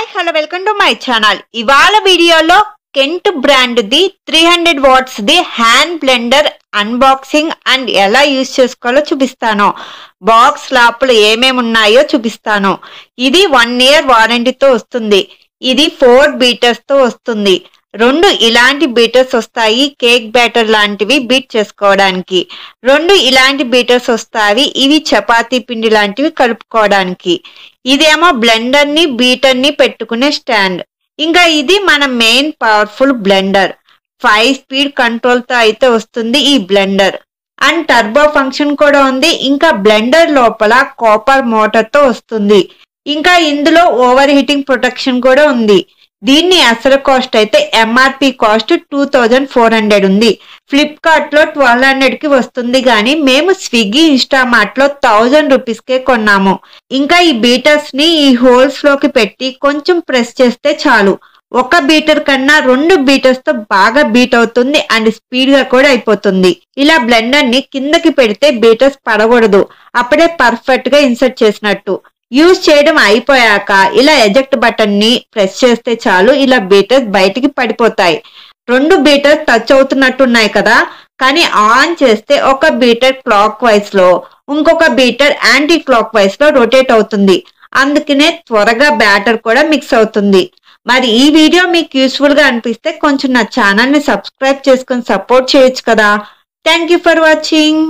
Hi hello welcome to my channel. ఇవాళ వీడియోలో Kent brand the 300 watts the hand blender unboxing and ఎలా use చేసుకోవాలో చూపిస్తాను. Box లోపల ఏమేమి ఉన్నాయో చూపిస్తాను. ఇది 1 year వారంటీతో వస్తుంది. ఇది 4 బీటర్స్ తో వస్తుంది. 2 ఇలాంటి బీటర్స్ వస్తాయి, కేక్ బ్యాటర్ లాంటివి బీట్ చేసుకోవడానికి. 2 ఇలాంటి బీటర్స్ వస్తాయి, ఇవి చపాతీ పిండి లాంటివి కలుపుకోవడానికి. ఇదేమో బ్లెండర్ ని బీటర్ ని పెట్టుకునే స్టాండ్. ఇంకా ఇది మన main powerful blender. 5 speed control తో అయితే వస్తుంది ఈ బ్లెండర్. అండ్ టర్బో ఫంక్షన్ కూడా ఉంది. ఇంకా బ్లెండర్ లోపల కాపర్ మోటార్ తో వస్తుంది. ఇంకా ఇందులో ఓవర్ హీటింగ్ ప్రొటెక్షన్ కూడా ఉంది. దీన్ని అసలు కాస్ట్ అయితే ఎంఆర్పి కాస్ట్ 2400 ఉంది. ఫ్లిప్కార్ట్ లో 1200 కి వస్తుంది, కానీ మేము స్విగ్గీ ఇన్స్టామార్ట్ లో 1000 రూపీస్ కే కొన్నాము. ఇంకా ఈ బీటర్స్ ని ఈ హోల్స్ లోకి పెట్టి కొంచెం ప్రెస్ చేస్తే చాలు. ఒక బీటర్ కన్నా 2 బీటర్స్ తో బాగా బీట్ అవుతుంది అండ్ స్పీడ్ గా కూడా అయిపోతుంది. ఇలా బ్లెండర్ ని కిందకి పెడితే బీటర్స్ పడకూడదు, అప్పుడే పర్ఫెక్ట్ గా ఇన్సర్ట్ చేసినట్టు. యూజ్ చేయడం అయిపోయాక ఇలా ఎజెక్ట్ బటన్ ని ప్రెస్ చేస్తే చాలు, ఇలా బీటర్స్ బయటికి పడిపోతాయి. 2 బీటర్స్ టచ్ అవుతున్నట్టున్నాయి కదా, కానీ ఆన్ చేస్తే ఒక బీటర్ క్లాక్ వైజ్ లో, ఇంకొక బీటర్ యాంటీ క్లాక్ వైజ్ లో రొటేట్ అవుతుంది. అందుకనే త్వరగా బ్యాటర్ కూడా మిక్స్ అవుతుంది. మరి ఈ వీడియో మీకు యూస్ఫుల్ గా అనిపిస్తే కొంచెం నా ఛానల్ ని సబ్స్క్రైబ్ చేసుకొని సపోర్ట్ చేయొచ్చు కదా. Thank you for watching.